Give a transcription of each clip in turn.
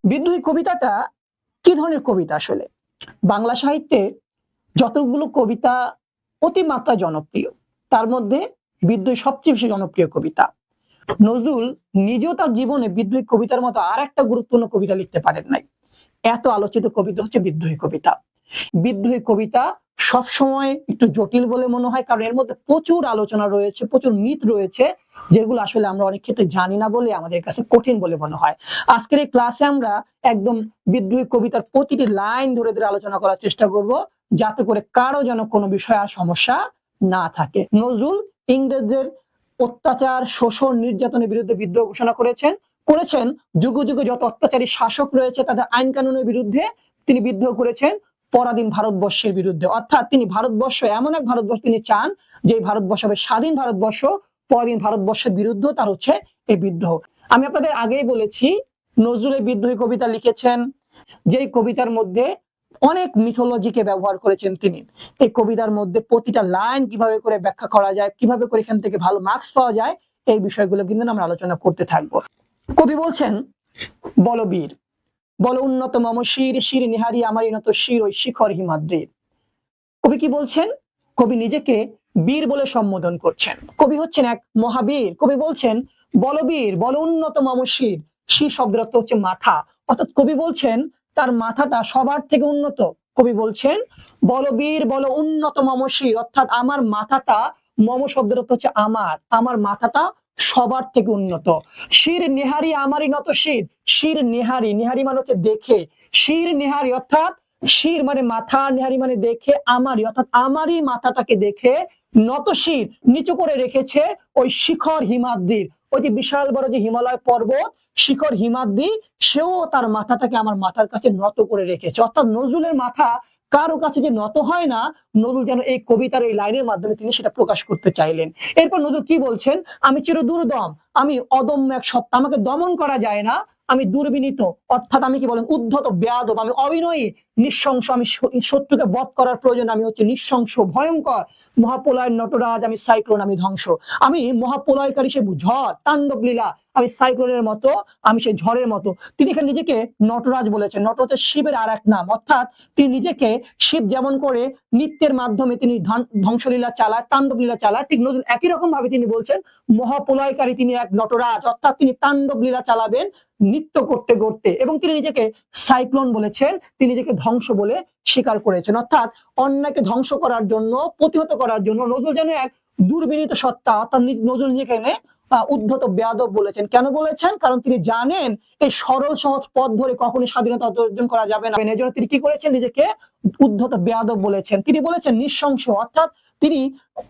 বিদ্রোহী কবিতাটা কি ধরনের কবিতা আসলে? বাংলা সাহিত্যের যতগুলো কবিতা অতিমাত্রা জনপ্রিয়, তার মধ্যে বিদ্রোহী সবচেয়ে বেশি জনপ্রিয় কবিতা। নজরুল নিজেও তার জীবনে বিদ্রোহী কবিতার মতো আর একটা গুরুত্বপূর্ণ কবিতা লিখতে পারেন নাই। এত আলোচিত কবিতা হচ্ছে বিদ্রোহী কবিতা। বিদ্রোহী কবিতা সবসময় একটু জটিল বলে মনে হয়, কারণ এর মধ্যে প্রচুর আলোচনা রয়েছে, প্রচুর মিথ রয়েছে, যেগুলো আসলে আমরা অনেক ক্ষেত্রে জানি না বলে আমাদের কাছে কঠিন বলে মনে হয়। আজকের এই ক্লাসে আমরা একদম বিদ্রোহী কবিতার প্রতিটি লাইন ধরে ধরে আলোচনা করার চেষ্টা করব, যাতে করে কারো যেন কোনো বিষয়ে আর সমস্যা না থাকে। নজরুল ইংরেজদের অত্যাচার, শোষণ, নির্যাতনের বিরুদ্ধে বিদ্রোহ ঘোষণা করেছেন যুগে যুগে যত অত্যাচারী শাসক রয়েছে তাদের আইন কানুনের বিরুদ্ধে তিনি বিদ্রোহ করেছেন, পরাধীন ভারতবর্ষের বিরুদ্ধে। অর্থাৎ তিনি ভারতবর্ষ, এমন এক ভারতবর্ষ তিনি চান যে ভারতবর্ষ হবে স্বাধীন ভারতবর্ষ, পরাধীন ভারতবর্ষের বিরুদ্ধে তার হচ্ছে এই বিদ্রোহ। আমি আপনাদের আগেই বলেছি নজরুল এই বিদ্রোহী কবিতা লিখেছেন, যেই কবিতার মধ্যে অনেক মিথোলজিকে ব্যবহার করেছেন তিনি। এই কবিতার মধ্যে প্রতিটা লাইন কিভাবে করে ব্যাখ্যা করা যায়, কিভাবে করে এখান থেকে ভালো মার্কস পাওয়া যায়, এই বিষয়গুলো কিন্তু আমরা আলোচনা করতে থাকবো। কবি বলছেন, বলবীর বল উন্নত মম শির, শির নিহারি আমারই নত শির ওই শিখর হিমাদ্রির। কবি কি বলছেন? কবি নিজেকে বীর বলে সম্বোধন করছেন। কবি হচ্ছেন এক মহাবীর। কবি বলছেন বলবীর বল উন্নত মম শির, শির শব্দের অর্থ হচ্ছে মাথা। অর্থাৎ কবি বলছেন তার মাথাটা সবার থেকে উন্নত। কবি বলছেন বলবীর বল উন্নত মম শির, অর্থাৎ আমার মাথাটা, মম শব্দের অর্থ হচ্ছে আমার মাথাটা সবার থেকে উন্নত। শির নেহারি আমারই নত শির, শির নেহারি, নেহারি মানে হচ্ছে দেখে, শির নেহারি অর্থাৎ শির মানে মাথা, নেহারি মানে দেখে, আমারই অর্থাৎ আমারই মাথাটাকে দেখে নত শির নিচু করে রেখেছে ওই শিখর হিমাদ্রির, ওই যে বিশাল বড় যে হিমালয় পর্বত শিখর হিমাদ্রি, সেও তার মাথাটাকে আমার মাথার কাছে নত করে রেখেছে। অর্থাৎ নজরুলের মাথা কারো কাছে যে নত হয় না, নজরুল যেন এই কবিতার এই লাইনের মাধ্যমে তিনি সেটা প্রকাশ করতে চাইলেন। এরপর নজরুল কি বলছেন? আমি চির দুর্দম, আমি অদম্য এক সত্তা, আমাকে দমন করা যায় না, আমি দুর্বিনীত, অর্থাৎ আমি কি বলেন উদ্ধত বেয়াদব, আমি অবিনয়ী, নিঃশংস, আমি শত্রুকে বধ করার প্রয়োজন, আমি হচ্ছে নিঃশংস, ভয়ঙ্কর, মহাপ্রলয়ের নটরাজ, আমি সাইক্লোন, আমি ধ্বংস, আমি মহাপ্রলয়কারী সে ঝড়, তাণ্ডব লীলা, আমি সাইক্লোনের মতো, আমি সেই ঝড়ের মতো। তিনি এখানে নিজেকে নটরাজ বলেছেন। নটরাজ শিবের আর এক নাম, অর্থাৎ তিনি নিজেকে শিব যেমন করে নৃত্যের মাধ্যমে তিনি ধ্বংসলীলা চালায়, তাণ্ডব লীলা চালায়, ঠিক নজরুল একই রকম ভাবে তিনি বলছেন মহাপ্রলয়কারী তিনি এক নটরাজ, অর্থাৎ তিনি তাণ্ডব লীলা চালাবেন নৃত্য করতে করতে। এবং তিনি নিজেকে সাইক্লোন বলেছেন, তিনি নিজেকে ধ্বংস বলে স্বীকার করেছেন। অর্থাৎ অন্যায়কে ধ্বংস করার জন্য, প্রতিহত করার জন্য নজরুল যেন এক দুর্বিনীত সত্তা, অর্থাৎ নজরুল নিজেকে উদ্ধত বেয়াদব বলেছেন। কেন বলেছেন? কারণ তিনি জানেন এই সরল সহজ পথ ধরে কখনোই স্বাধীনতা অর্জন করা যাবে না। এই জন্য তিনি কি করেছেন? নিজেকে উদ্ধত বেয়াদব বলেছেন। তিনি বলেছেন নিঃশংস, অর্থাৎ তিনি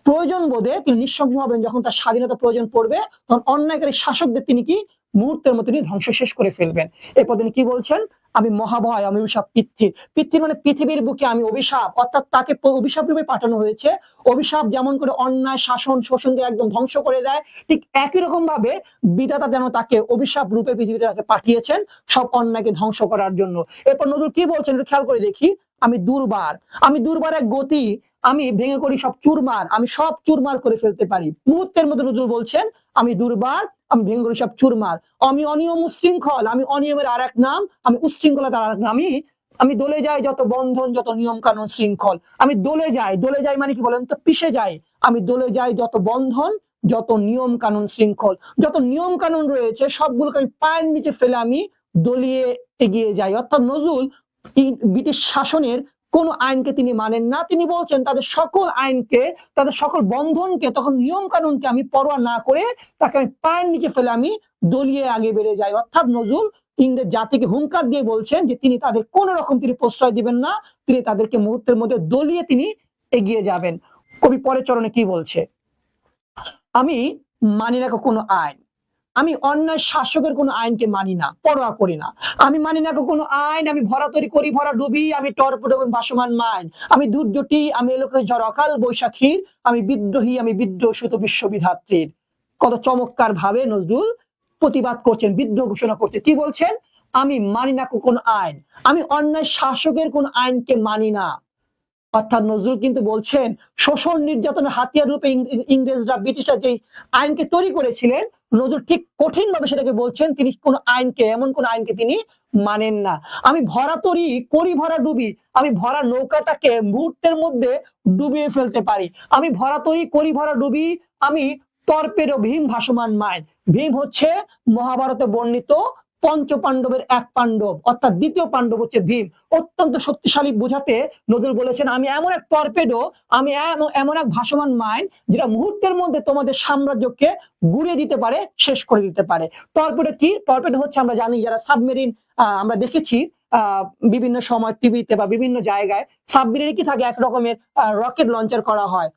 প্রয়োজন বোধে তিনি নিঃশংস হবেন, যখন তার স্বাধীনতা প্রয়োজন পড়বে তখন অন্যায়কারী শাসকদের তিনি কি মুহূর্তের মতো তিনি ধ্বংস শেষ করে ফেলবেন। এরপর তিনি কি বলছেন? আমি মহাভয়, আমি অভিশাপ পৃথিবীর, পৃথিবী মানে পৃথিবীর বুকে আমি অভিশাপ, অর্থাৎ তাকে অভিশাপ রূপে পাঠানো হয়েছে। অভিশাপ যেমন করে অন্যায় শাসন শোষণকে একদম ধ্বংস করে দেয়, ঠিক একই রকম ভাবে বিধাতা যেন তাকে অভিশাপ রূপে পৃথিবীতে তাকে পাঠিয়েছেন সব অন্যায়কে ধ্বংস করার জন্য। এরপর নজরুল কি বলছেন একটু খেয়াল করে দেখি। আমি দুর্বার, আমি দুর্বার এক গতি, আমি ভেঙে করি সব চুরমার, আমি সব চুরমার করে ফেলতে পারি। মুহূর্তের মধ্যে নজরুল বলছেন আমি দুর্বার, আমি ভেঙে করি সব চুরমার, আমি অনিয়ম উশৃঙ্খল, আমি অনিয়মের আর এক নাম, আমি উশৃঙ্খলতার আর এক নাম, আমি দলে যাই যত বন্ধন, যত নিয়ম কানুন শৃঙ্খল, আমি দলে যাই, দলে যাই মানে কি বলেন তো? পিষে যাই। আমি দলে যাই যত বন্ধন, যত নিয়ম কানুন শৃঙ্খল, যত নিয়ম কানুন রয়েছে সবগুলোকে আমি পায়ের নিচে ফেলে আমি দলিয়ে এগিয়ে যাই। অর্থাৎ নজরুল ব্রিটিশ শাসনের কোন আইনকে তিনি মানেন না। তিনি বলছেন তাদের সকল আইনকে, তাদের সকল বন্ধনকে, তখন নিয়ম কানুনকে আমি পরোয়া না করে তাকে আমি পায়ের নিচে ফেলে আমি দলিয়ে আগে বেড়ে যাই। অর্থাৎ নজরুল ইংরেজ জাতিকে হুঙ্কার দিয়ে বলছেন যে তিনি তাদের কোন রকম তিনি প্রশ্রয় দিবেন না, তিনি তাদেরকে মুহূর্তের মধ্যে দলিয়ে তিনি এগিয়ে যাবেন। কবি পরের চরণে কি বলছে? আমি মানি না কোনো আইন, আমি অন্যায় শাসকের কোনো আইনকে মানি না, পরোয়া করি না। আমি মানি না কোনো আইন, আমি ভরা তরি করি ভরা ডুবি, আমি টরপেডো ভাসমান মাইন, আমি দুর্যোটি, আমি এলোকে ঝড় অকাল বৈশাখীর, আমি বিদ্রোহী, আমি বিদ্রোষিত বিশ্ববিধাত্রীর। কত চমৎকার ভাবে নজরুল প্রতিবাদ করছেন, বিদ্রোহ ঘোষণা করছেন। কি বলছেন? আমি মানি না কোন আইন, আমি অন্যায় শাসকের কোন আইনকে মানি না। অর্থাৎ নজরুল কিন্তু বলছেন শোষণ নির্যাতনের হাতিয়ার রূপে ইংরেজরা, ব্রিটিশরা যে আইনকে তৈরি করেছিলেন, নজরুল ঠিক কঠিন ভাবে সেটাকে বলছেন, তিনি কোন আইনকে, এমন কোন আইনকে তিনি মানেন না। আমি ভরা তরি করি ভরা ডুবি, আমি ভরা নৌকাটাকে মুহূর্তের মধ্যে ডুবিয়ে ফেলতে পারি। আমি ভরা তরি করি ভরা ডুবি, আমি টর্পেডো ভীম ভাসমান মাইন। ভীম হচ্ছে মহাভারতে বর্ণিত পঞ্চ পাণ্ডবের এক পাণ্ডব, অর্থাৎ দ্বিতীয় পাণ্ডব হচ্ছে ভীম। অত্যন্ত শক্তিশালী বোঝাতে নজরুল বলেছেন, আমি এমন এক টর্পেডো, আমি এমন এক ভাসমান মাইন, যেটা মুহূর্তের মধ্যে তোমাদের সাম্রাজ্যকে গুড়িয়ে দিতে পারে, শেষ করে দিতে পারে। টর্পেডো কি? টর্পেডো হচ্ছে আমরা জানি, যারা সাবমেরিন আমরা দেখেছি বিভিন্ন সময় টিভিতে বা বিভিন্ন জায়গায়, সাবমেরিনে কি থাকে, এক রকমের রকেট লঞ্চার করা হয়।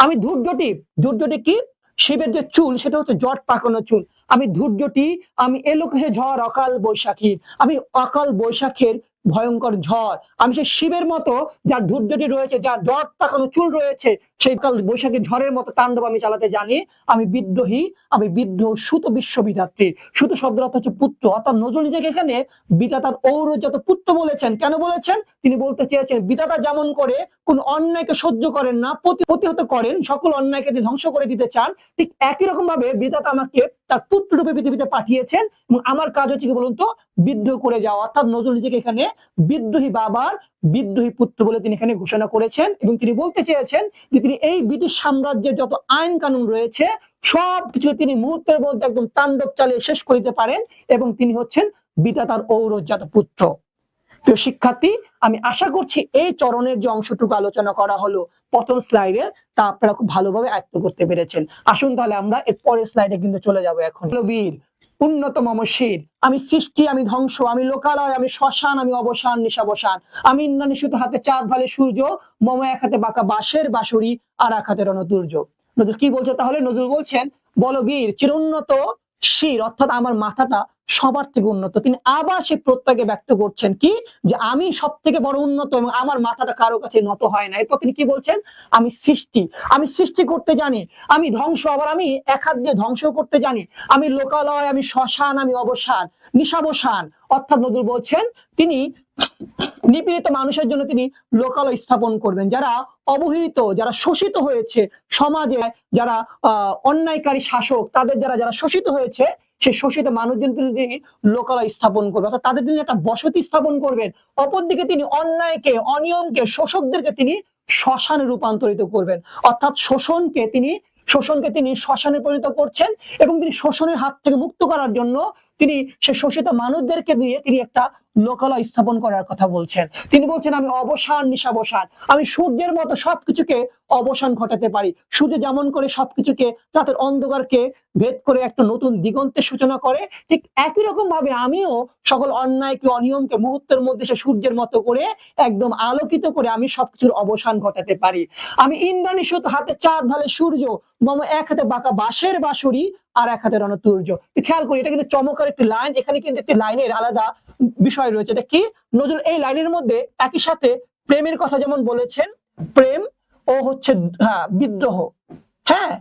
আমি ধূর্যটি, ধূর্যটি কি? শিবের যে চুল, সেটা হচ্ছে জট পাকানো চুল। আমি ধূর্যটি, আমি এলোকে ঝড় অকাল বৈশাখীর, আমি অকাল বৈশাখের ভয়ঙ্কর ঝড়। আমি সেই শিবের মতো, যার ধূর্যটি রয়েছে, যার জট পাকানো চুল রয়েছে, সেই কাল বৈশাখী ঝড়ের মতো তাণ্ডব আমি চালাতে জানি। আমি বিদ্রোহী, আমি বিদ্রোহ সুত বিশ্ববিধাত্রীর। সুত শব্দের অর্থ হচ্ছে পুত্র, অর্থাৎ নজরুল নিজেকে এখানে বিধাতার ঔরজাত পুত্র বলেছেন। কেন বলেছেন? তিনি বলতে চেয়েছেন, বিধাতা যেমন করে কোন অন্যায়কে সহ্য করেন না, প্রতিহত করেন, সকল অন্যায়কে তিনি ধ্বংস করে দিতে চান, ঠিক একই রকম ভাবে বিধাতা আমাকে তার পুত্র রূপে পৃথিবীতে পাঠিয়েছেন, এবং আমার কাজ হচ্ছে কি বলুন তো, বিদ্রোহ করে যাওয়া। অর্থাৎ নজরুল নিজেকে এখানে বিদ্রোহী বাবার বিদ্রোহী পুত্র বলে তিনি এখানে ঘোষণা করেছেন, এবং তিনি বলতে চেয়েছেন যে তিনি এই ব্রিটিশ সাম্রাজ্যের যত আইন কানুন রয়েছে সবকিছু তিনি মুহূর্তের মধ্যে একদম তাণ্ডব চালিয়ে শেষ করিতে পারেন, এবং তিনি হচ্ছেন বিধাতার ঔরজাত পুত্র। প্রিয় শিক্ষার্থী, আমি আশা করছি এই চরণের যে অংশটুকু আলোচনা করা হলো প্রথম স্লাইডে, তা আপনারা খুব ভালোভাবে আয়ত্ত করতে পেরেছেন। আসুন তাহলে আমরা এর পরের স্লাইডে কিন্তু চলে যাবো এখন। বীর উন্নত মম শির, আমি সৃষ্টি, আমি ধ্বংস, আমি লোকালয়, আমি শ্মশান, আমি অবসান নিশাবসান, আমি ইন্দ্রাণী সুতো হাতে চাঁদ ভালে সূর্য, মম এক হাতে বাঁকা বাঁশের বাঁশুরি, আর এক হাতে রণতুর্য। নজরুল কি বলছে তাহলে? নজরুল বলছেন, বলো বীর চিরোন্নত শির, অর্থাৎ আমার মাথাটা সবার থেকে উন্নত। তিনি আবার সেই প্রত্যয়কে ব্যক্ত করছেন কি, যে আমি সব থেকে বড় উন্নত এবং আমার মাথাটা কারো কাছে নত হয় না। এরপর তিনি কি বলছেন? আমি সৃষ্টি, আমি সৃষ্টি করতে জানি, আমি ধ্বংস, আবার আমি এক হাত দিয়ে ধ্বংস করতে জানি, আমি লোকালয়, আমি শ্মশান, আমি অবসান নিশাবসান। অর্থাৎ নজরুল বলছেন, তিনি নিপীড়িত মানুষের জন্য তিনি লোকালয় স্থাপন করবেন, যারা অবহেলিত, যারা শোষিত হয়েছে সমাজে, যারা অন্যায়কারী শাসক, তাদের যারা শোষিত হয়েছে, সেই শোষিত মানুষজন তিনি লোকালয় স্থাপন করবেন, অর্থাৎ তাদের জন্য একটা বসতি স্থাপন করবেন। অপরদিকে তিনি অন্যায়কে, অনিয়মকে, শোষকদেরকে তিনি শ্মশানে রূপান্তরিত করবেন, অর্থাৎ শোষণকে তিনি শ্মশানে পরিণত করছেন, এবং তিনি শোষণের হাত থেকে মুক্ত করার জন্য তিনি সেই শোষিত মানুষদেরকে নিয়ে তিনি একটা লোকালয় স্থাপন করার কথা বলছেন। তিনি বলছেন, আমি অবসান নিশাবসান, আমি সূর্যের মতো সবকিছুকে অবসান ঘটাতে পারি। সূর্য যেমন করে সবকিছুকে, রাতের অন্ধকারকে ভেদ করে একটা নতুন দিগন্তের সূচনা করে, ঠিক একই রকম ভাবে আমিও সকল অন্যায়কে, অনিয়মকে মুহূর্তের মধ্যে সে সূর্যের মতো করে একদম আলোকিত করে আমি সবকিছুর অবসান ঘটাতে পারি। আমি ইন্দ্রাণী সুতো হাতে চাঁদ ভালে সূর্য, মম এক হাতে বাঁকা বাঁশের বাঁশুরি, আর এক হাতে রণতুর্য। খেয়াল করি, এটা কিন্তু চমৎকার একটি লাইন। এখানে কিন্তু একটি লাইনের আলাদা বিষয় রয়েছে। এটা কি? নজরুল এই লাইনের মধ্যে একই সাথে প্রেমের কথা যেমন বলেছেন, প্রেম ও হচ্ছে বিদ্রোহ, হ্যাঁ,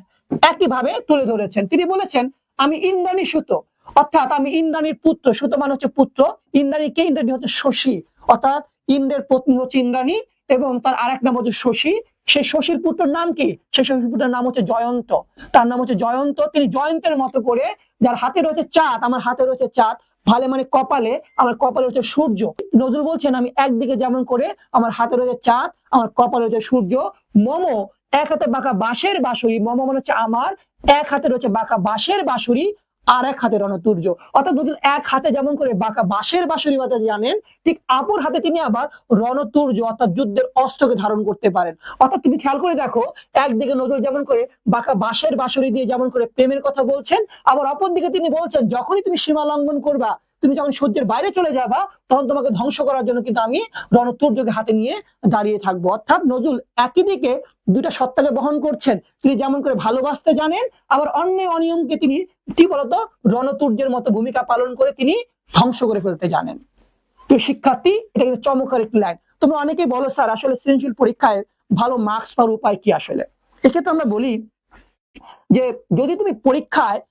একইভাবে তুলে ধরেছেন। তিনি বলেছেন, আমি ইন্দ্রাণী সুতো, অর্থাৎ আমি ইন্দ্রাণীর পুত্র। সুতো মানে হচ্ছে পুত্র। ইন্দ্রাণী কে? ইন্দ্রাণী হচ্ছে শশী, অর্থাৎ ইন্দ্রের পত্নী হচ্ছে ইন্দ্রাণী, এবং তার আরেক নাম হচ্ছে শশী। সেই শশীর পুত্রের নাম কি? সেই শশীর পুত্রের নাম হচ্ছে জয়ন্ত। তার নাম হচ্ছে জয়ন্ত। তিনি জয়ন্তের মতো করে, যার হাতে রয়েছে চাঁদ, আমার হাতে রয়েছে চাঁদ, ভালে মানে কপালে, আমার কপালে হচ্ছে সূর্য। নজরুল বলছেন, আমি একদিকে যেমন করে আমার হাতে রয়েছে চাঁদ, আমার কপালে রয়েছে সূর্য, মম এক হাতে বাঁকা বাঁশের বাঁশুরি, মম মানে হচ্ছে আমার, এক হাতে রয়েছে বাঁকা বাঁশের বাঁশুরি, আর এক হাতে রণতুর্য। অর্থাৎ নজরুল এক হাতে যেমন করে বাঁকা বাঁশের বাঁশুরি বাজাতে জানেন, ঠিক অপর হাতে তিনি আবার রণতুর্য, অর্থাৎ যুদ্ধের অস্ত্রকে ধারণ করতে পারেন। অর্থাৎ তুমি খেয়াল করে দেখো, একদিকে নজরুল যেমন করে বাঁকা বাঁশের বাঁশুরি দিয়ে যেমন করে প্রেমের কথা বলছেন, আবার অপর দিকে তিনি বলছেন, যখনই তুমি সীমা লঙ্ঘন করবা, তুমি যখন সূর্যের বাইরে চলে যাবা, তখন তোমাকে ধ্বংস করার জন্য কিন্তু আমি রণতুর্যকে হাতে নিয়ে দাঁড়িয়ে থাকবো। অর্থাৎ নজরুল একই দিকে দুইটা সত্তাকে বহন করছেন। তিনি যেমন করে ভালোবাসতে জানেন, আবার অন্যায় অনিয়মকে তিনি কি বলতো রণতুর্যের মতো ভূমিকা পালন করে তিনি ধ্বংস করে ফেলতে জানেন। তো শিক্ষার্থী, এটা কিন্তু চমৎকার একটি লাইন। তোমরা অনেকেই বলো, স্যার আসলে সৃজনশীল পরীক্ষায় ভালো মার্কস পাওয়ার উপায় কি? আসলে এক্ষেত্রে আমরা বলি যে যদি তুমি পরীক্ষায়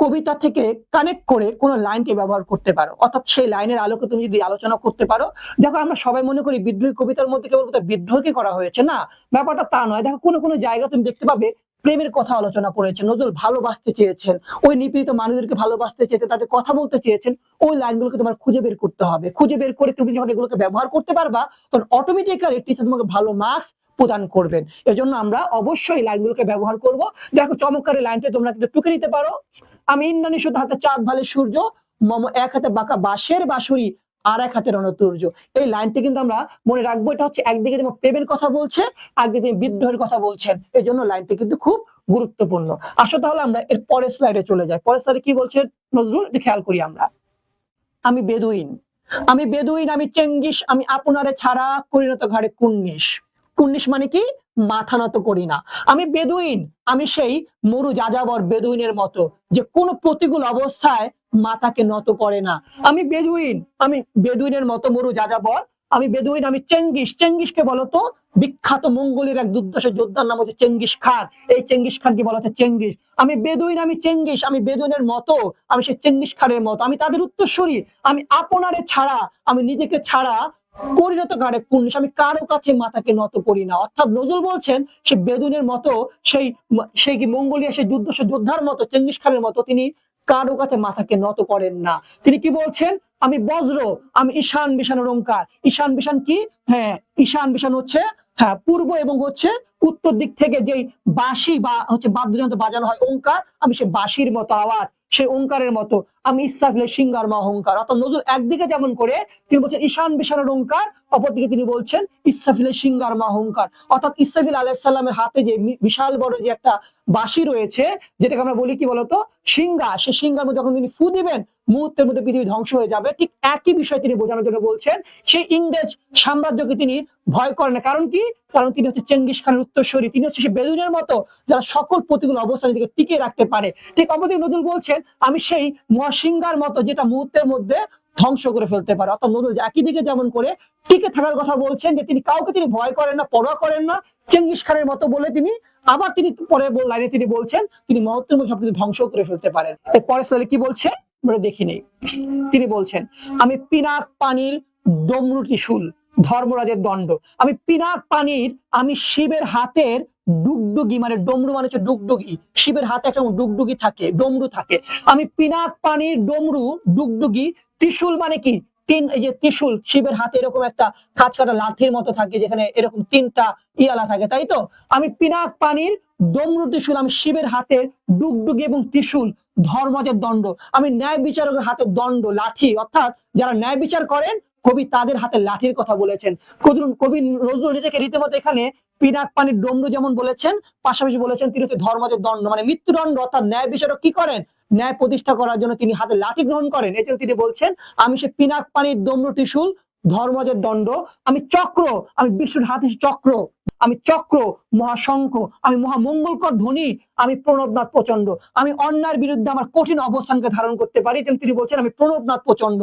কবিতা থেকে কানেক্ট করে কোনো লাইনকে ব্যবহার করতে পারো, অর্থাৎ সেই লাইনের আলোকে তুমি যদি আলোচনা করতে পারো। দেখো, আমরা সবাই মনে করি বিদ্রোহী কবিতার মধ্যে কেবল বিদ্রোহকে করা হয়েছে, না, ব্যাপারটা তা নয়। দেখো, কোনো কোনো জায়গা তুমি দেখতে পাবে প্রেমের কথা আলোচনা করেছেন, নজরুল ভালোবাসতে চেয়েছেন, ওই নিপীড়িত মানুষদেরকে ভালোবাসতে চেয়েছেন, তাদের কথা বলতে চেয়েছেন। ওই লাইনগুলোকে তোমার খুঁজে বের করতে হবে। খুঁজে বের করে তুমি যখন এগুলোকে ব্যবহার করতে পারবা, তখন অটোমেটিক্যালি টিচার তোমাকে ভালো মার্কস প্রদান করবেন। এজন্য আমরা অবশ্যই লাইনগুলোকে ব্যবহার করব। দেখো চমৎকার লাইনটা তোমরা কিন্তু টুকে নিতে পারো। আমি ইন্দ্রাণী শুধু হাতে চাঁদ ভালে সূর্য, মম এক হাতে বাঁকা বাঁশের বাঁশুরি, আর এক হাতে রণতুর্য। এই লাইনটি কিন্তু আমরা মনে রাখবো। এটা হচ্ছে একদিকে যেমন প্রেমের কথা বলছে, একদিকে বিদ্রোহের কথা বলছেন। এই জন্য লাইনটি কিন্তু খুব গুরুত্বপূর্ণ। আসো তাহলে আমরা এর পরের স্লাইডে চলে যাই। পরের স্লাইডে কি বলছে নজরুল, একটু খেয়াল করি আমরা। আমি বেদুইন, আমি বেদুইন, আমি চেঙ্গিস, আমি আপনারে ছাড়া করি না তো ঘাড়ে কুর্নিশ। কুর্নিশ মানে কি? মাথা নত করি না। আমি বেদুইন, আমি সেই মরু যাযাবর বেদুইনের মতো, যে কোনো প্রতিকূল অবস্থায় মাথাকে নত করে না। আমি বেদুইন, আমি বেদুইনের মতো মরু যাযাবর। আমি বেদুইন, আমি চেঙ্গিস। চেঙ্গিসকে বলতো বিখ্যাত মঙ্গোলের এক দুর্ধর্ষ যোদ্ধার নাম হচ্ছে চেঙ্গিস খান। এই চেঙ্গিস খানকে বলা হচ্ছে চেঙ্গিস। আমি বেদুইন, আমি চেঙ্গিস, আমি বেদুইনের মতো, আমি সেই চেঙ্গিস খানের মতো, আমি তাদের উত্তরসূরি। আমি আপনারে ছাড়া, আমি নিজেকে ছাড়া করি না তো ঘাড়ে কুর্নিশ, আমি কারো কাছে মাথাকে নত করি না। অর্থাৎ নজরুল বলছেন সে বেদুইনের মতো, সেই সেই কি মঙ্গোলিয়া সেই দুর্ধর্ষ যোদ্ধার মতো, চেঙ্গিস খানের মতো তিনি কারো কাছে মাথাকে নত করেন না। তিনি কি বলছেন? আমি বজ্র, আমি ঈশান বিশান ওঙ্কার। ঈশান বিশান কি? হ্যাঁ, ঈশান বিশান হচ্ছে হ্যাঁ পূর্ব এবং হচ্ছে উত্তর দিক থেকে যেই বাঁশি বা হচ্ছে বাদ্যযন্ত্র বাজানো হয় ওঙ্কার, আমি সেই বাঁশির মতো আওয়াজ, সেই ওঙ্কারের মতো। আমি ইসরাফিলের সিঙ্গার মা অহংকার। অর্থাৎ নজরুল একদিকে যেমন করে তিনি বলছেন ঈশান বিশানের ওঙ্কার, অপরদিকে তিনি বলছেন ইসরাফিলের সিঙ্গার মা অহংকার। অর্থাৎ ইসরাফিল আলাইহিস সালামের হাতে যে বিশাল বড় যে একটা বাঁশি রয়েছে, যেটাকে আমরা বলি কি বলতো সিঙ্গা, সেই সিঙ্গার মধ্যে যখন তিনি ফু দিবেন, মুহূর্তের মধ্যে পৃথিবী ধ্বংস হয়ে যাবে। ঠিক একই বিষয় তিনি বোঝানোর জন্য বলছেন সেই ইংরেজ সাম্রাজ্যকে তিনি ভয় করেন না। কারণ কি? কারণ তিনি হচ্ছে চেঙ্গিস খানের উত্তরসূরি। তিনি হচ্ছে সেই বেদুইনের মতো যারা সকল প্রতিকূল অবস্থান থেকে টিকে রাখতে পারে। ঠিক অপরদিকে নজরুল বলছেন আমি সেই মহাসিংহার মতো, যেটা মুহূর্তের মধ্যে ধ্বংস করে ফেলতে পারে। অর্থাৎ নজরুল একই দিকে যেমন করে টিকে থাকার কথা বলছেন, যে তিনি কাউকে তিনি ভয় করেন না, পরোয়া করেন না, চেঙ্গিস খানের মতো বলে তিনি আবার তিনি পরে লাইনে তিনি বলছেন তিনি মুহূর্তের মধ্যে সবকিছু ধ্বংস করে ফেলতে পারেন। পরের স্লাইডে কি বলছে আমরা দেখি নেই। তিনি বলছেন আমি পিনাক পানির ডমরু ত্রিশূল, ধর্মরাজের দণ্ড। আমি পিনাক পানির, আমি শিবের হাতের ডুগডুগি, মানে ডমরু মানে হচ্ছে ডুগডুগি। শিবের হাতে একটা ডুগডুগি থাকে, ডমরু থাকে। আমি পিনাক পানির ডমরু ডুগডুগি। ত্রিশূল মানে কি? তিন, এই যে ত্রিশূল শিবের হাতে এরকম একটা কাঁচ কাটা লাঠির মতো থাকে, যেখানে এরকম তিনটা ইয়ালা থাকে, তাই তো? আমি পিনাক পানির ডমরু ত্রিশূল, আমি শিবের হাতে ডুগডুগি এবং ত্রিশূল, ধর্মজের দণ্ড। আমি ন্যায় বিচারকের হাতে দণ্ড, লাঠি। অর্থাৎ যারা ন্যায় বিচার করেন, কবি তাদের হাতে লাঠির কথা বলেছেন। কবি নজরুল নিজেকে রীতিমতো এখানে পিনাক পানির ডমরু যেমন বলেছেন, পাশাপাশি বলেছেন তিনি হচ্ছে ধর্মজের দণ্ড, মানে মৃত্যুদণ্ড। অর্থাৎ ন্যায় বিচারক কি করেন? ন্যায় প্রতিষ্ঠা করার জন্য তিনি হাতে লাঠি গ্রহণ করেন। এই জন্য তিনি বলছেন আমি সে পিনাক পানির ডমরু ত্রিশূল, ধর্মজের দণ্ড। আমি চক্র, আমি বিষ্ণুর হাতে চক্র। আমি চক্র, মহাশঙ্খ, আমি মহামঙ্গলকর ধ্বনি, আমি প্রণবনাথ প্রচন্ড। আমি অন্যায়ের বিরুদ্ধে আমার কঠিন অবস্থানকে ধারণ করতে পারি। তিনি বলছেন আমি প্রণবনাথ প্রচন্ড।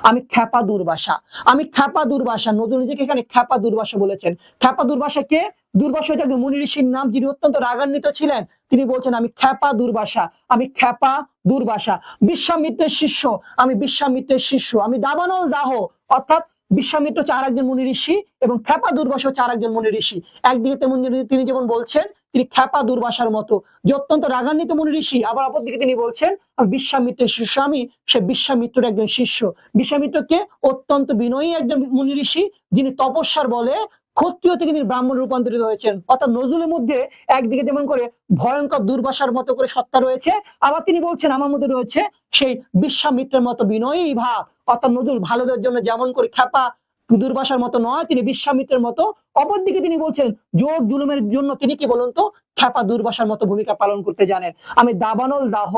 আমি খ্যাপা দুর্বাসা, আমি খ্যাপা দুর্বাসা। নজরুল নিজেকে এখানে খ্যাপা দুর্বাসা বলেছেন। খ্যাপা দুর্বাসা কে? দুর্বাসা এটা একজন মুনি ঋষির নাম, যিনি অত্যন্ত রাগান্বিত ছিলেন। তিনি বলছেন আমি খ্যাপা দুর্বাসা, আমি খ্যাপা দুর্বাসা। বিশ্বামিত্রের শিষ্য, আমি বিশ্বামিত্রের শিষ্য। আমি দাবানল দাহ, অর্থাৎ বিশ্বামিত্র হচ্ছে আরেকজন মুনি ঋষি এবং খ্যাপা দুর্বাসা হচ্ছে আরেকজন মুনি ঋষি। একদিকে তেমন তিনি যেমন বলছেন তিনি খ্যাপা দুর্বাসার মতো, যে অত্যন্ত রাগান্বিত মুনি ঋষি, আবার অপরদিকে তিনি বলছেন আমি বিশ্বামিত্রের শিষ্য, আমি সে বিশ্বামিত্রের একজন শিষ্য। বিশ্বামিত্রকে অত্যন্ত বিনয়ী একজন মুনি ঋষি, যিনি তপস্যার বলে ক্ষত্রিয় থেকে তিনি ব্রাহ্মণ রূপান্তরিত হয়েছেন। অর্থাৎ নজরুলের মধ্যে একদিকে যেমন করে ভয়ঙ্কর দুর্বাসার মতো করে সত্তা রয়েছে, আবার তিনি বলছেন আমার মধ্যে রয়েছে সেই বিশ্বামিত্রের মতো বিনয়ী ভাব। অর্থাৎ নজরুল ভালোদের জন্য যেমন করে খ্যাপা দুর্বাসার মতো নয়, তিনি বিশ্বামিত্রের মতো। অপরদিকে তিনি বলছেন জোর জুলুমের জন্য তিনি কি বলুন তো খ্যাপা দুর্বাসার মতো ভূমিকা পালন করতে জানেন। আমি দাবানল দাহ,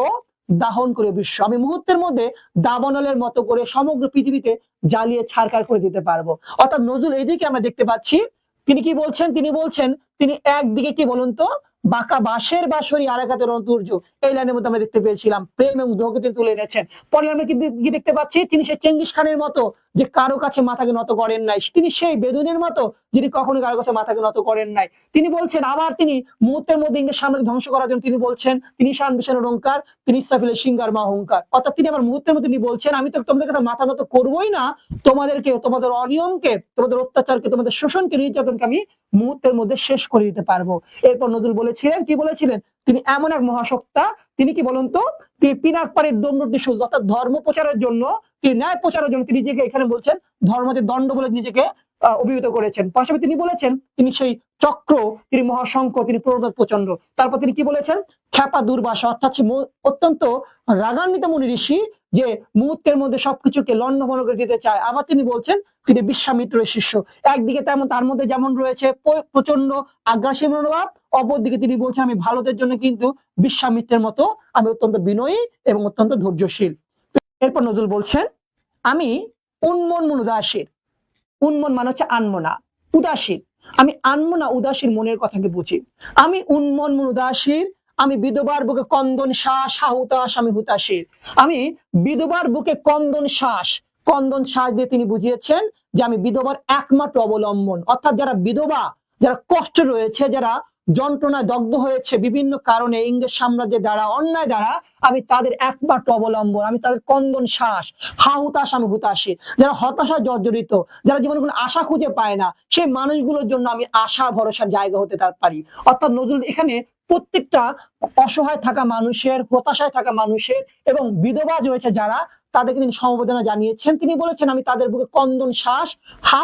দাহন করে বিশ্ব, আমি মুহূর্তের মধ্যে দাবানলের মতো করে সমগ্র পৃথিবীতে জ্বালিয়ে ছারখার করে দিতে পারবো। অর্থাৎ নজরুল এইদিকে আমরা দেখতে পাচ্ছি তিনি কি বলছেন, তিনি বলছেন তিনি একদিকে কি বলুন তো বাঁকা বাঁশের বাঁশরি, আর এক হাতে রণতুর্য। এই লাইনের মধ্যে আমরা দেখতে পেয়েছিলাম প্রেম এবং দ্রোহকে তিনি তুলে এনেছেন। পরে আমরা কি দেখতে পাচ্ছি তিনি সেই চেঙ্গিস খানের মতো, যে কারো কাছে মাথাকে নত করেন নাই, তিনি সেই বেদুনের মতো যিনি কখনো কারো কাছে মাথাকে নত করেন নাই। তিনি বলছেন আবার তিনি মুহূর্তের মধ্যে ইংরেজ সাম্রাজ্য ধ্বংস করার জন্য তিনি বলছেন তিনি শান বিশান অহংকার, তিনি ইসরাফিলের সিংহার মা অহংকার। অর্থাৎ তিনি আবার মুহূর্তের মধ্যে তিনি বলছেন আমি তো তোমাদের কাছে মাথা নত করবোই না, তোমাদেরকে, তোমাদের অনিয়মকে, তোমাদের অত্যাচারকে, তোমাদের শোষণকে, নির্যাতনকে আমি মুহূর্তের মধ্যে শেষ করে দিতে পারবো। এরপর নজরুল বলেছিলেন, কি বলেছিলেন, তিনি এমন এক মহাসত্তা, তিনি কি বলুন তো, তিনি পিনাক পাড়ের দণ্ডটি শুল, অর্থাৎ ধর্ম প্রচারের জন্য, তিনি ন্যায় প্রচারের জন্য তিনি নিজেকে এখানে বলছেন ধর্মদের দণ্ড বলে নিজেকে অভিহিত করেছেন। পাশাপাশি তিনি বলেছেন তিনি সেই চক্র, তিনি মহাশঙ্খ, তিনি প্রবল প্রচন্ড। তারপর তিনি কি বলেছেন, খ্যাপা দুর্বাসা, অর্থাৎ অত্যন্ত রাগান্বিত মুনি ঋষি যে মুহূর্তের মধ্যে সবকিছুকে লণ্ডভণ্ড করে দিতে চায়। আবার তিনি বলছেন তিনি বিশ্বামিত্রের শিষ্য। একদিকে তেমন তার মধ্যে যেমন রয়েছে প্রচন্ড আগ্রাসী মনোভাব, অপরদিকে তিনি বলছেন আমি ভারতের জন্য কিন্তু বিশ্বামিত্রের মতো আমি অত্যন্ত বিনয়ী এবং অত্যন্ত ধৈর্যশীল। এরপর নজরুল বলছেন আমি উন্মন উদাসীর, উন্মন মানে হচ্ছে আনমনা, উদাসীর, আমি আনমনা উদাসীর মনের কথাকে বুঝি। আমি উন্মন উদাসীর, আমি বিধবার বুকে কন্দন শ্বাস, হুতাশ আমি হুতাশীর। আমি বিধবার বুকে কন্দন শ্বাস, কন্দন শ্বাস দিয়ে তিনি বুঝিয়েছেন যে আমি বিধবার একমাত্র অবলম্বন, অর্থাৎ যারা বিধবা, যারা কষ্ট রয়েছে, যারা যন্ত্রণায় দগ্ধ হয়েছে বিভিন্ন কারণে ইংরেজ সাম্রাজ্যের দ্বারা, অন্যায় দ্বারা, আমি তাদের একমাত্র অবলম্বন, আমি তাদের কন্দন শ্বাস, হুতাশ আমি হুতাশী। যারা হতাশা জর্জরিত, যারা জীবনে কোনো আশা খুঁজে পায় না, সেই মানুষগুলোর জন্য আমি আশা ভরসার জায়গা হতে পারি। অর্থাৎ নজরুল এখানে প্রত্যেকটা অসহায় থাকা মানুষের, হতাশায় থাকা মানুষের এবং বিধবা রয়েছে যারা, তাদেরকে তিনি সমবেদনা জানিয়েছেন। তিনি বলেছেন আমি তাদের বুকে কন্দন শ্বাস,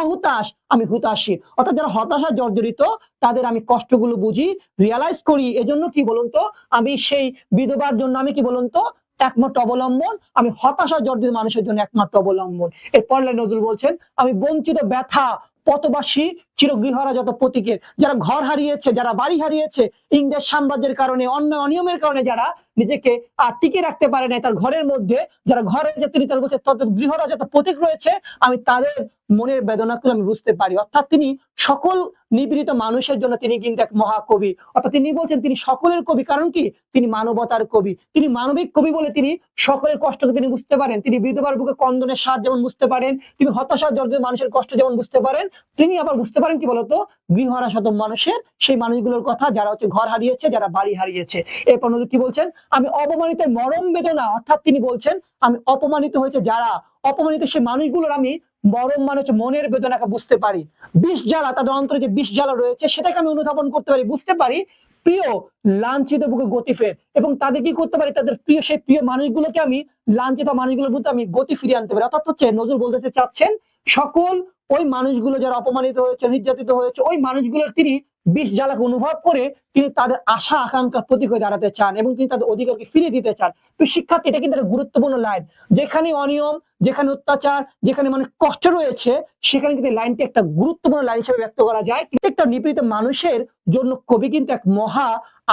হুতাশ আমি হুতাশী। অর্থাৎ যারা হতাশা জর্জরিত তাদের আমি কষ্টগুলো বুঝি, রিয়ালাইজ করি। এজন্য কি বলুন তো, আমি সেই বিধবার জন্য আমি কি বলুন তো একমাত্র অবলম্বন, আমি হতাশা জর্জরিত মানুষের জন্য একমাত্র অবলম্বন। এরপর নজরুল বলছেন আমি বঞ্চিত ব্যথা পথবাসী চিরগৃহরা যত প্রতীকের, যারা ঘর হারিয়েছে, যারা বাড়ি হারিয়েছে ইংরেজ সাম্রাজ্যের কারণে, অন্যায় অনিয়মের কারণে, যারা নিজেকে টিকে রাখতে পারে নাই তার ঘরের মধ্যে, যারা ঘরে যে তিনি তার বলছে তত গৃহরা যত প্রতীক রয়েছে, আমি তাদের মনের বেদনাকে আমি বুঝতে পারি। অর্থাৎ তিনি সকল নিপীড়িত মানুষের জন্য তিনি কিন্তু এক মহাকবি। অর্থাৎ তিনি বলছেন তিনি সকলের কবি, কারণ কি তিনি মানবতার কবি, তিনি মানবিক কবি বলে তিনি সকলের কষ্টকে তিনি বুঝতে পারেন। তিনি বিধবার বুকে কন্দনের স্বাদ যেমন বুঝতে পারেন, তিনি হতাশা জর্জরিত মানুষের কষ্ট যেমন বুঝতে পারেন, তিনি আবার বুঝতে পারেন কি বলতো গৃহহারা শত মানুষের, সেই মানুষগুলোর কথা যারা হচ্ছে ঘর হারিয়েছে, যারা বাড়ি হারিয়েছে। এরপর নজরুল কি বলছেন আমি অপমানিত মরম বেদনা, অর্থাৎ তিনি বলছেন আমি অপমানিত হয়েছে যারা, অপমানিত সেই মানুষগুলোর আমি মরম মানে হচ্ছে মনের বেদনাকে বুঝতে পারি। বিষ জ্বালা, তাদের অন্তরে যে বিষ জ্বালা রয়েছে সেটাকে আমি অনুধাবন করতে পারি, বুঝতে পারি। প্রিয় লাঞ্ছিত বুকে গতি ফের, এবং তাদের কি করতে পারি, তাদের প্রিয় সেই প্রিয় মানুষগুলোকে আমি লাঞ্ছিত মানুষগুলোর মধ্যে আমি গতি ফিরিয়ে আনতে পারি। অর্থাৎ হচ্ছে নজরুল বলতে চাচ্ছেন সকল ওই মানুষগুলো যারা অপমানিত হয়েছে, নির্যাতিত হয়েছে, ওই মানুষগুলোর তিনি বিষ জ্বালাকে অনুভব করে তিনি তাদের আশা আকাঙ্ক্ষার প্রতীক হয়ে দাঁড়াতে চান এবং তিনি তাদের অধিকারকে ফিরিয়ে দিতে চান। তো শিক্ষার্থী, এটা কিন্তু একটা গুরুত্বপূর্ণ লাইন। যেখানে অনিয়ম, যেখানে অত্যাচার, যেখানে মানে কষ্ট রয়েছে, সেখানে কিন্তু লাইনটি একটা গুরুত্বপূর্ণ লাইন হিসেবে ব্যক্ত করা যায়। প্রত্যেকটা নিপীড়িত মানুষের জন্য কবি কিন্তু এক মহা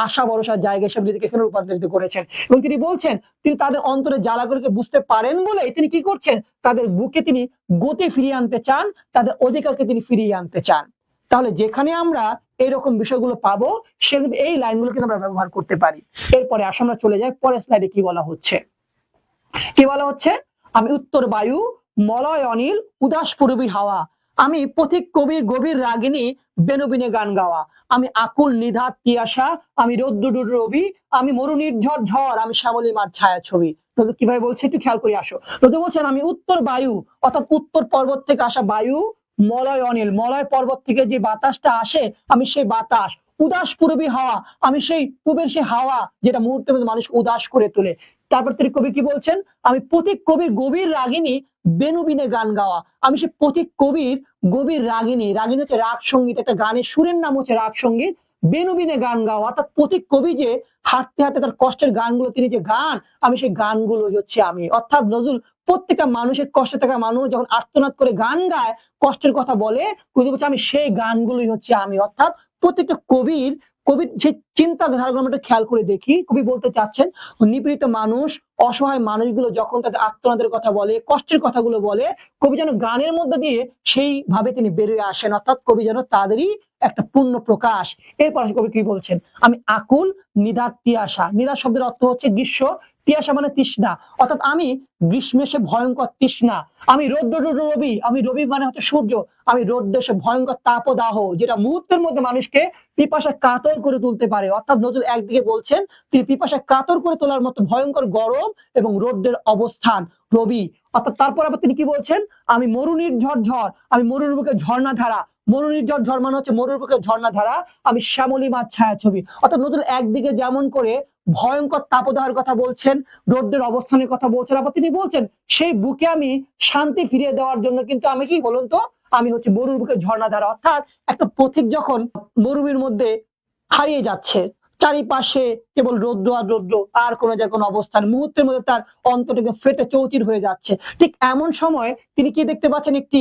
আশা ভরসার জায়গা হিসেবে নিজেকে এখানে রূপান্তরিত করেছেন। এবং তিনি বলছেন তিনি তাদের অন্তরে জ্বালাগুলোকে বুঝতে পারেন বলে তিনি কি করছেন, তাদের বুকে তিনি গতি ফিরিয়ে আনতে চান, তাদের অধিকারকে তিনি ফিরিয়ে আনতে চান। তাহলে যেখানে আমরা এইরকম বিষয়গুলো পাবো, সেখানে এই লাইনগুলো কিন্তু আমরা ব্যবহার করতে পারি। এরপরে আসলে আমরা চলে যাই পরের স্লাইডে। কি বলা হচ্ছে, কি বলা হচ্ছে, আমি উত্তর বায়ু, মলয় অনিল, উদাস পূর্বী হাওয়া, আমি পথিক কবির গভীর রাগিনী, বেনুবিনে গান গাওয়া, আমি আকুল নিধাত তিয়াসা, আমি রৌদ্রডুর রবি, আমি মরুনির ঝড় ঝড়, আমি শ্যামলী মার ছায়া ছবি। কিভাবে বলছে একটু খেয়াল করে আসো। নজরুল বলছেন আমি উত্তর বায়ু, অর্থাৎ উত্তর পর্বত থেকে আসা বায়ু, মলয় অনিল, মলয় পর্বত থেকে যে বাতাসটা আসে আমি সেই বাতাস, উদাস পূর্বী হাওয়া, আমি সেই পূবের সেই হাওয়া যেটা মুহূর্তের মধ্যে মানুষ উদাস করে তোলে। তারপর তিনি কবি কি বলছেন, আমি পথিক কবির গভীর রাগিনী, বেনুবিনে গান গাওয়া, আমি সেই পথিক কবির গভীর রাগিনী, রাগিনী হচ্ছে রাগ সঙ্গীত, একটা গানের সুরের নাম হচ্ছে রাগ সঙ্গীত, বেনুবিনে গান গাওয়া, অর্থাৎ পথিক কবি যে হাঁটতে হাঁটতে তার কষ্টের গানগুলো তিনি যে গান, আমি সেই গানগুলো হচ্ছে আমি। অর্থাৎ নজরুল প্রত্যেকটা মানুষের কষ্টে থাকা মানুষ যখন আর্তনাদ করে গান গায়, কষ্টের কথা বলে, আমি সেই গানগুলোই হচ্ছে আমি। অর্থাৎ প্রত্যেকটা কবির যে চিন্তাধারাগুলো আমরা খেয়াল করে দেখি, কবি বলতে চাচ্ছেন নিপীড়িত মানুষ, অসহায় মানুষগুলো যখন তাদের আত্মনাদের কথা বলে, কষ্টের কথাগুলো বলে, কবি যেন গানের মধ্যে দিয়ে সেইভাবে তিনি বেরিয়ে আসেন, অর্থাৎ কবি যেন তাদেরই একটা পূর্ণ প্রকাশ। এরপর কবি কি বলছেন, আমি আকুল নিদার তিয়াসা, নিদার শব্দের অর্থ হচ্ছে গ্রীষ্ম, তিয়াসা মানে তৃষ্ণা, অর্থাৎ আমি গ্রীষ্মে সে ভয়ঙ্কর তৃষ্ণা, আমি রৌদ্র রবি, আমি রবি মানে হচ্ছে সূর্য, আমি রৌদ্র সে ভয়ঙ্কর তাপদাহ, যেটা মুহূর্তের মধ্যে মানুষকে পিপাসা কাতর করে তুলতে পারে। অর্থাৎ নজরুল একদিকে বলছেন তিনি পিপাসা কাতর করে তোলার মতো ভয়ঙ্কর গরম এবং রৌদ্রের অবস্থান রবি, অর্থাৎ তারপর আবার তিনি কি বলছেন, আমি মরুনির ঝড়, আমি মরুর বুকে ঝর্ণা ধারা, মরুনির ঝড় মানে হচ্ছে মরুর বুকে ঝর্ণা ধারা, আমি শ্যামলী মাছ ছায়া ছবি। অর্থাৎ নজরুল একদিকে যেমন করে ভয়ঙ্কর তাপদাহের কথা বলছেন, রৌদ্রের অবস্থানের কথা বলছেন, আবার তিনি বলছেন সেই বুকে আমি শান্তি ফিরিয়ে দেওয়ার জন্য কিন্তু আমি কি বলুন তো, আমি হচ্ছে মরুর বুকে ঝর্ণা ধারা। অর্থাৎ একটা পথিক যখন মরুভূমির মধ্যে হারিয়ে যাচ্ছে, চারিপাশে কেবল রৌদ্র আর রৌদ্র, আর কোনো যে কোনো অবস্থান, মুহূর্তের মধ্যে তার অন্তরটাকে ফেটে চৌচির হয়ে যাচ্ছে, ঠিক এমন সময় তিনি কি দেখতে পাচ্ছেন, একটি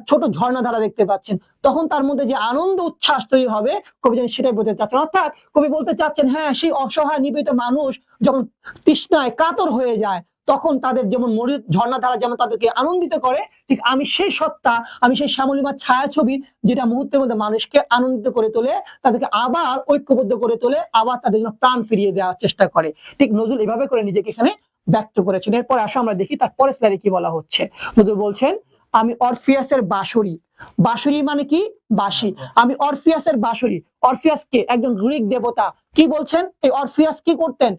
ছোট ঝর্ণাধারা দেখতে পাচ্ছেন। তখন তার মধ্যে যে আনন্দ উচ্ছ্বাস তৈরি হবে, কবি যেন সেটাই বলতে চাচ্ছেন। অর্থাৎ কবি বলতে চাচ্ছেন, হ্যাঁ, সেই অসহায় নিপীড়িত মানুষ যখন তৃষ্ণায় কাতর হয়ে যায়, তখন তাদের যেমন মরুর ঝর্ণাধারা যেমন তাদেরকে আনন্দিত করে, ঠিক আমি সেই সত্তা, আমি সেই শ্যামলিমার ছায়াছবি, যেটা মুহূর্তের মধ্যে মানুষকে আনন্দিত করে তোলে, তাদেরকে আবার ঐক্যবদ্ধ করে তোলে, আবার তাদের জন্য প্রাণ ফিরিয়ে দেওয়ার চেষ্টা করে। ঠিক নজরুল এভাবে করে নিজেকে এখানে ব্যক্ত করেছেন। এরপর আসো আমরা দেখি তার পরের স্লাইডে কি বলা হচ্ছে। নজরুল বলছেন, আমি অরফিয়াসের বাঁশরি, বাঁশরি মানে কি বাঁশি, আমি অরফিয়াসের বাঁশরি। অরফিয়াস কে? একজন গ্রিক দেবতা। কি বলছেন, এই অরফিয়াস কি করতেন?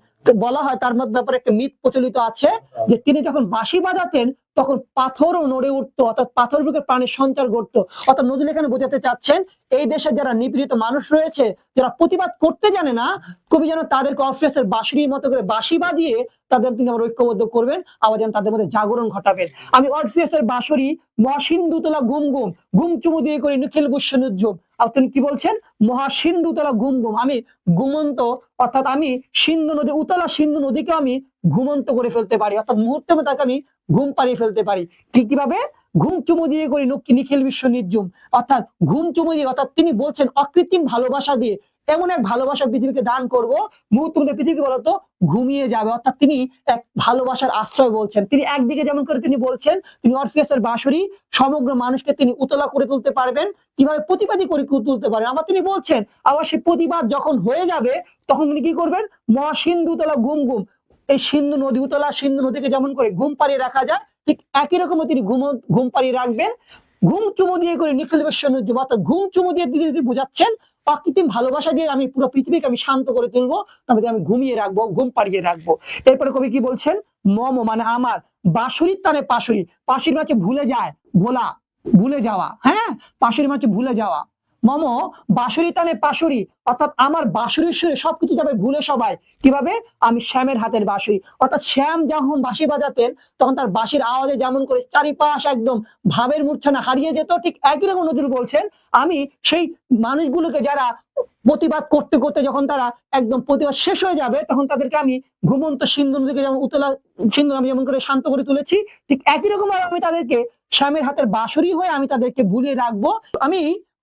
বলা হয় তার মধ্যে ব্যাপারে একটা মিথ প্রচলিত আছে যে তিনি যখন বাঁশি বাজাতেন তখন পাথরও নড়ে উঠতো, অর্থাৎ পাথর বুকে প্রাণের সঞ্চার ঘটতো। অর্থাৎ নজরুল এখানে বোঝাতে চাচ্ছেন, এই দেশে যারা নিপীড়িত মানুষ রয়েছে, যারা প্রতিবাদ করতে জানে না, কবি যেন তাদেরকে অরফিয়াসের বাঁশির মতো করে বাঁশি বাজিয়ে তাদের তিনি আবার ঐক্যবদ্ধ করবেন, আবার যেন তাদের মধ্যে জাগরণ ঘটাবেন। আমি অরফিয়াসের বাঁশরি, মহাসিন্ধুতলা ঘুম ঘুম, ঘুম চুমু দিয়ে করি নিখিল বুস্যনুজ্জুম। আর তিনি কি বলছেন, মহাসিন্ধুতলা ঘুম ঘুম, আমি ঘুমন্ত, অর্থাৎ আমি সিন্ধু নদী, উতলা সিন্ধু নদীকে আমি ঘুমন্ত করে ফেলতে পারি, অর্থাৎ মুহূর্তে তাকে আমি ঘুম পাড়িয়ে ফেলতে পারি। ঠিক কিভাবে? ঘুম চুমু দিয়ে করি নিখিল বিশ্ব নির্জুম, অর্থাৎ ঘুম চুমু দিয়ে, অর্থাৎ তিনি বলছেন অকৃত্রিম ভালোবাসা দিয়ে এমন এক ভালোবাসা পৃথিবীকে দান করব, মুহূর্তের মধ্যে পৃথিবী বলতো ঘুমিয়ে যাবে। অর্থাৎ তিনি এক ভালোবাসার আশ্রয় বলছেন। তিনি একদিকে যেমন করে তিনি বলছেন, তিনি অরফিয়াসের বাঁশরি, সমগ্র মানুষকে তিনি উতলা করে তুলতে পারবেন, কিভাবে প্রতিবাদী করে তুলতে পারেন। আবার তিনি বলছেন, আবার সেই প্রতিবাদ যখন হয়ে যাবে তখন তিনি কি করবেন, মহাসিন্ধুতলা ঘুম ঘুম, এই সিন্ধু নদী, উতলা সিন্ধু নদীকে যেমন করে ঘুম পাড়িয়ে রাখা যায়, ঠিক একই রকম তিনি ঘুম পাড়িয়ে রাখবেন। ঘুম চুমু দিয়ে করে নিখিল বিশ্ব নির্জুম, অর্থাৎ ঘুম চুমু দিয়ে তিনি বোঝাচ্ছেন অকৃত্রিম ভালোবাসা দিয়ে আমি পুরো পৃথিবীকে আমি শান্ত করে তুলবো, তারপরে আমি ঘুমিয়ে রাখবো, ঘুম পাড়িয়ে রাখবো। এরপরে কবি কি বলছেন, মম মানে আমার, বাঁশরির তানে পাশুরি, পাশুরি মানে ভুলে যায়, ভুলে যাওয়া, হ্যাঁ, পাশুরি মানে ভুলে যাওয়া। মম বাঁশরি তানে পাশুরি, অর্থাৎ আমার বাঁশুরির সুরে সবকিছু যাবে ভুলে সবাই। কিভাবে? আমি শ্যামের হাতের বাঁশুরি, অর্থাৎ শ্যাম যখন বাঁশি বাজাতেন তখন তার বাঁশির আওয়াজে যেমন করে চারিপাশ একদম ভাবের মূর্ছনা হারিয়ে যেত, ঠিক একই রকম নজরুল বলছেন, আমি সেই মানুষগুলোকে যারা প্রতিবাদ করতে করতে যখন তারা একদম প্রতিবাদ শেষ হয়ে যাবে, তখন তাদেরকে আমি ঘুমন্ত সিন্ধু নদীকে যেমন উতলা সিন্ধু আমি যেমন করে শান্ত করে তুলেছি, ঠিক একই রকম আমি তাদেরকে শ্যামের হাতের বাঁশরি হয়ে আমি তাদেরকে ভুলিয়ে রাখবো। আমি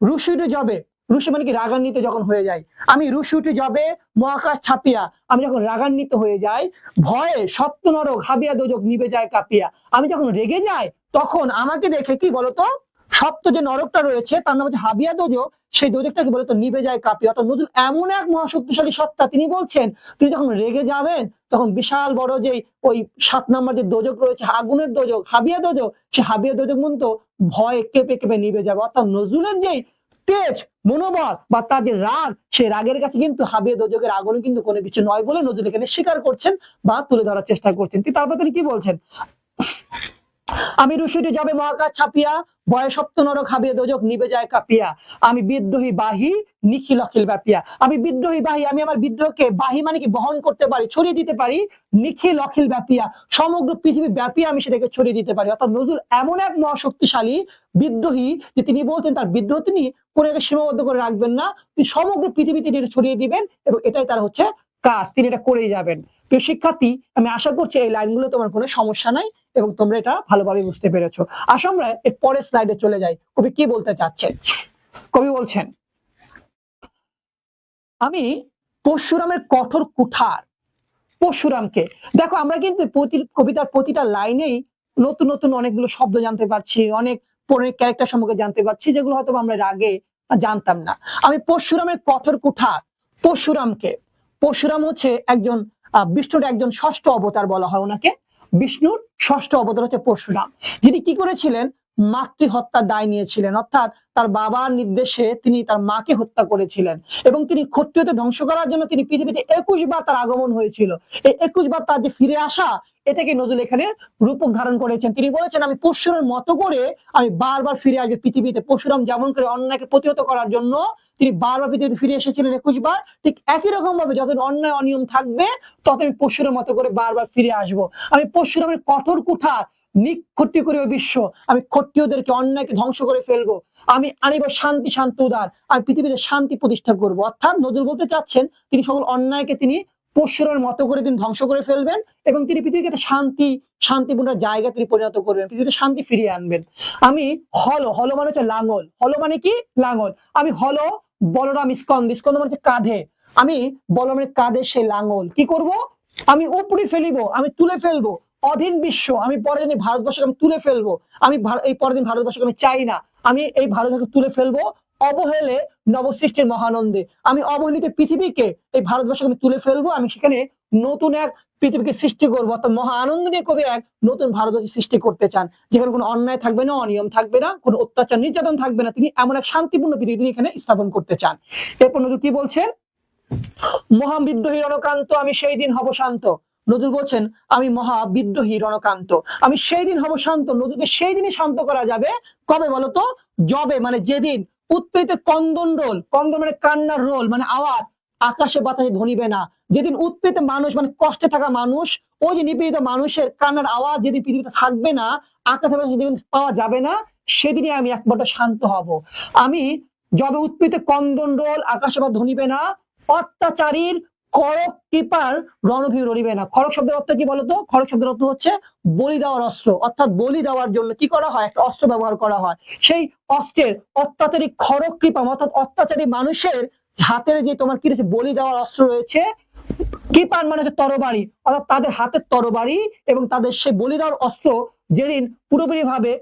রুশি উঠে যাবে, রুশি মানে কি রাগান্বিত যখন হয়ে যায়, আমি রুশি উঠে যাবে মহাকাশ ছাপিয়া, আমি যখন রাগান্বিত হয়ে যাই, ভয়ে সপ্ত নরক হাবিয়া দোজক নিভে যায় কাঁপিয়া, আমি যখন রেগে যাই তখন আমাকে দেখে কি বলতো, সপ্ত যে নরকটা রয়েছে তার নাম হচ্ছে হাবিয়া দোজক, সেই দোজকটাকে বলতো নিভে যায় কাঁপিয়া। অর্থাৎ নজরুল এমন এক মহাশক্তিশালী সত্তা, তিনি বলছেন তিনি যখন রেগে যাবেন তখন বিশাল বড় যে ওই 7 নম্বর যে দোজক রয়েছে, আগুনের দোজক, হাবিয়া দোজক, সে হাবিয়া দোজক মতো ভয় কেঁপে কেঁপে নিভে যাবে। অর্থাৎ নজরুলের যেই তেজ মনোবল বা তার যে রাগ, সেই রাগের কাছে কিন্তু হাবিয়া দোজকের আগুনে কিন্তু কোনো কিছু নয় বলে নজরুল এখানে স্বীকার করছেন বা তুলে ধরার চেষ্টা করছেন। তারপর তিনি কি বলছেন, আমি রুশিতে যাবে মহাকাশ ছাপিয়া, ভয়ে সপ্ত নরক হাবিয়ে দোজক নিভে যায় কাঁপিয়া, আমি বিদ্রোহী বাহি নিখিল অখিল ব্যাপিয়া, আমি বিদ্রোহী বাহি, আমি আমার বিদ্রোহকে, বাহি মানে কি বহন করতে পারি, ছড়িয়ে দিতে পারি, নিখিল অখিল ব্যাপিয়া, সমগ্র পৃথিবী ব্যাপিয়া আমি সেটাকে ছড়িয়ে দিতে পারি। অর্থাৎ নজরুল এমন এক মহাশক্তিশালী বিদ্রোহী যে তিনি বলতেন তার বিদ্রোহ তিনি কোনো সীমাবদ্ধ করে রাখবেন না, তিনি সমগ্র পৃথিবীতে এটা ছড়িয়ে দিবেন এবং এটাই তার হচ্ছে কাজ, তিনি এটা করেই যাবেন। প্রিয় শিক্ষার্থী, আমি আশা করছি এই লাইনগুলো তোমার কোনো সমস্যা নাই এবং তোমরা এটা ভালোভাবে বুঝতে পেরেছো। আসো আমরা এর পরের স্লাইডে চলে যাই। কবি কি বলতে চাচ্ছেন? কবি বলছেন, আমি পরশুরামের কঠোর কুঠার, পরশুরামকে। দেখো আমরা কিন্তু কবিতার প্রতিটা লাইনেই নতুন নতুন অনেকগুলো শব্দ জানতে পারছি, অনেক পৌরাণিক ক্যারেক্টার সম্পর্কে জানতে পারছি, যেগুলো হয়তো আমরা এর আগে জানতাম না। আমি পরশুরামের কঠোর কুঠার পরশুরামকে, পরশুরাম হচ্ছে একজন বিষ্ণুর একজন ষষ্ঠ অবতার বলা হয় ওনাকে। বিষ্ণুর ষষ্ঠ অবতার হচ্ছে পরশুরাম, যিনি কি করেছিলেন, মাতৃ হত্যার দায় নিয়েছিলেন, অর্থাৎ তার বাবার নির্দেশে তিনি তার মাকে হত্যা করেছিলেন এবং তিনি ক্ষত্রিয়তে ধ্বংস করার জন্য তিনি পৃথিবীতে 21 বার তার আগমন হয়েছিল। এই 21 বার তার যে ফিরে আসা, এটাকে নজরুল এখানে রূপক ধারণ করেছেন। তিনি বলেছেন আমি পরশুরামের মতো করে আমি বারবার ফিরে আসবো পৃথিবীতে। পরশুরাম যেমন করে অন্যায়কে প্রতিহত করার জন্য তিনি বারবার পৃথিবীতে ফিরে এসেছিলেন 21 বার, ঠিক একই রকম ভাবে যতদিন অন্যায় অনিয়ম থাকবে ততদিন পরশুরামের মতো করে বারবার ফিরে আসবো। আমি পরশুরামের কঠোর কুঠার নিক্ষত্রিয় করিব বিশ্ব, আমি ক্ষত্রিয়দেরকে অন্যায়কে ধ্বংস করে ফেলবো, আমি আনিব শান্তি শান্ত উদার, আমি পৃথিবীতে শান্তি প্রতিষ্ঠা করবো। অর্থাৎ নজরুল বলতে চাচ্ছেন তিনি সকল অন্যায়কে তিনি পরশুরামের মতো করে তিনি ধ্বংস করে ফেলবেন এবং তিনি পৃথিবীকে একটা শান্তিপূর্ণ জায়গা তিনি পরিণত করবেন, পৃথিবীতে শান্তি ফিরিয়ে আনবেন। আমি হলো হলো মানে হচ্ছে লাঙল, হলো মানে কি লাঙল, আমি হলো বলরাম স্কন্দ, স্কন্দ মানে হচ্ছে কাঁধে, আমি বলরামের কাঁধে সে লাঙল কি করব, আমি উপড়ে ফেলিব, আমি তুলে ফেলবো অধীন বিশ্ব, আমি পরের দিন ভারতবর্ষকে আমি তুলে ফেলবো, আমি এই পরের দিন ভারতবর্ষকে আমি চাই না, আমি এই ভারতবর্ষকে তুলে ফেলবো অবহেলে নবসৃষ্টির মহানন্দে, আমি অবহেলিত পৃথিবীকে এই ভারতবর্ষকে আমি তুলে ফেলবো, আমি সেখানে নতুন এক পৃথিবীকে সৃষ্টি করবো। অর্থাৎ মহা আনন্দ নিয়ে কবি এক নতুন ভারতবর্ষ সৃষ্টি করতে চান, যেখানে কোনো অন্যায় থাকবে না, অনিয়ম থাকবে না, কোনো অত্যাচার নির্যাতন থাকবে না, তিনি এমন এক শান্তিপূর্ণ পৃথিবী তিনি এখানে স্থাপন করতে চান। এরপর নজরুল কি বলছেন, মহাবিদ্রোহী রণকান্ত আমি সেই দিন হব শান্ত। নজরুল বলছেন আমি মহাবিদ্রোহী রণকান্ত, আমি সেই দিন হব শান্ত। নজরুলকে সেই দিনই শান্ত করা যাবে কবে বলতো, যবে মানে যেদিন উৎপীড়িতের কন্দন রোল, কন্দন মানে কান্নার রোল মানে আওয়াজ আকাশে বাতাসে ধ্বনিবে না, যেদিন উৎপীড়িত মানুষ মানে কষ্টে থাকা মানুষ, ওই যে নিপীড়িত মানুষের কান্নার আওয়াজ যেদিন পৃথিবীতে থাকবে না, আকাশে বাতাসে যেদিন পাওয়া যাবে না, সেদিনই আমি একমাত্র শান্ত হব। আমি যবে উৎপীড়িত কন্দন রোল আকাশে বা ধ্বনিবে না, অত্যাচারীর খড়গ কৃপার রণভীর রণিবে না। খড়গ শব্দের অর্থ কি বলতো, খড়গ শব্দের অর্থ হচ্ছে বলি দেওয়ার অস্ত্র, অর্থাৎ বলি দেওয়ার জন্য কি করা হয়, একটা অস্ত্র ব্যবহার করা হয়। সেই অস্ত্রের অত্যাচারী খড়গ কৃপা অর্থাৎ অত্যাচারী মানুষের হাতের যে তোমার কি রয়েছে বলি দেওয়ার অস্ত্র রয়েছে, কৃপান মানে হচ্ছে তরবারি, অর্থাৎ তাদের হাতের তরবারি এবং তাদের সেই বলি দেওয়ার অস্ত্র যেদিন পুরোপুরি ভাবে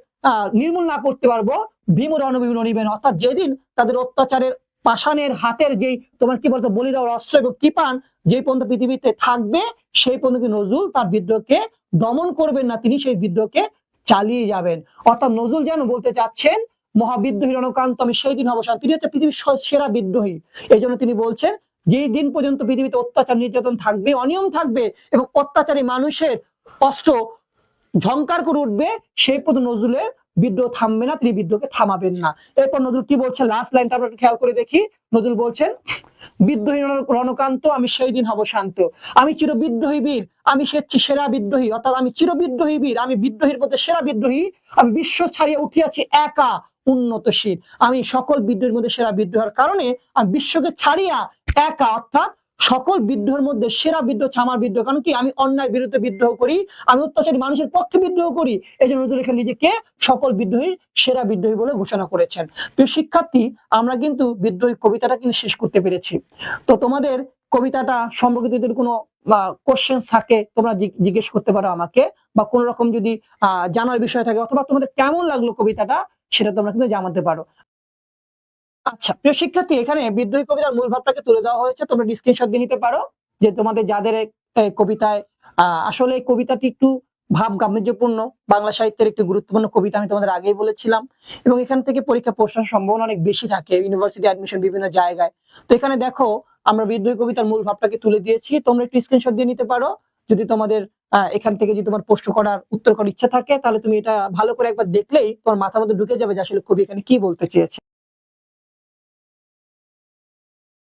নির্মূল না করতে পারবো, ভীম রণভীম রণিবেন, অর্থাৎ যেদিন তাদের অত্যাচারের পাষাণের হাতের যেই তোমার কি বলতো বলি দেওয়ার অস্ত্র এবং কৃপান যে পর্যন্ত পৃথিবীতে থাকবে, সেই পর্যন্ত নজরুল তার বিদ্রোহকে দমন করবেন না, তিনি সেই বিদ্রোহকে চালিয়ে যাবেন। অর্থাৎ নজরুল যেন বলতে চাচ্ছেন মহাবিদ্রোহী রণকান্ত আমি সেই দিন হব শান্ত, তিনি হচ্ছে পৃথিবীর সেরা বিদ্রোহী। এই জন্য তিনি বলছেন যেই দিন পর্যন্ত পৃথিবীতে অত্যাচার নির্যাতন থাকবে, অনিয়ম থাকবে এবং অত্যাচারী মানুষের অস্ত্র ঝংকার করে উঠবে, সেই পর্যন্ত নজরুলের বিদ্রোহ থামবে না, তিনি বিদ্রোহকে থামাবেন না। এরপর নজরুল কি বলছেন, লাস্ট লাইনটা আমরা খেয়াল করে দেখি। নজরুল বলছেন বিদ্রোহী রণকান্ত আমি সেই দিন হব শান্ত, আমি চির বিদ্রোহী বীর, আমি সেরা বিদ্রোহী, অর্থাৎ আমি চির বিদ্রোহী বীর, আমি বিদ্রোহীর মধ্যে সেরা বিদ্রোহী, আমি বিশ্ব ছাড়িয়ে উঠিয়াছি একা উন্নতশীল, আমি সকল বিদ্রোহের মধ্যে সেরা বিদ্রোহের কারণে আমি বিশ্বকে ছাড়িয়া একা, অর্থাৎ সকল বিদ্রোহের মধ্যে সেরা বিদ্রোহ আমার বিদ্রোহ, কারণ কি আমি অন্যায়ের বিরুদ্ধে বিদ্রোহ করি, আমি অত্যাচারী মানুষের পক্ষে বিদ্রোহ করি। এই জন্য নজরুল এখানে নিজেকে সকল বিদ্রোহীর সেরা বিদ্রোহী বলে ঘোষণা করেছেন। প্রিয় শিক্ষার্থী, আমরা কিন্তু বিদ্রোহী কবিতাটা কিন্তু শেষ করতে পেরেছি। তো তোমাদের কবিতাটা সম্পর্কিত যদি কোনো কোশ্চেন থাকে তোমরা জিজ্ঞেস করতে পারো আমাকে, বা কোন রকম যদি জানার বিষয় থাকে অথবা তোমাদের কেমন লাগলো কবিতাটা সেটা তোমরা কিন্তু জানাতে পারো। আচ্ছা প্রিয় শিক্ষার্থী, এখানে বিদ্রোহী কবিতার মূল ভাবটাকে তুলে দেওয়া হয়েছে, তোমরা স্ক্রিনশট দিয়ে নিতে পারো যে তোমাদের যাদের কবিতায় আসলে কবিতাটি একটু ভাব গাম্ভীর্যপূর্ণ, বাংলা সাহিত্যের একটি গুরুত্বপূর্ণ কবিতা, আমি তোমাদের আগেই বলেছিলাম, এবং এখান থেকে পরীক্ষা প্রশ্নের সম্ভাবনা অনেক বেশি থাকে ইউনিভার্সিটি অ্যাডমিশন বিভিন্ন জায়গায়। তো এখানে দেখো আমরা বিদ্রোহী কবিতার মূল ভাবটাকে তুলে দিয়েছি, তোমরা একটু স্ক্রিনশট দিয়ে নিতে পারো। যদি তোমাদের এখান থেকে যদি তোমার প্রশ্ন করার উত্তর করার ইচ্ছা থাকে তাহলে তুমি এটা ভালো করে একবার দেখলেই তোমার মাথার মধ্যে ঢুকে যাবে যে আসলে কবি এখানে কি বলতে চেয়েছে।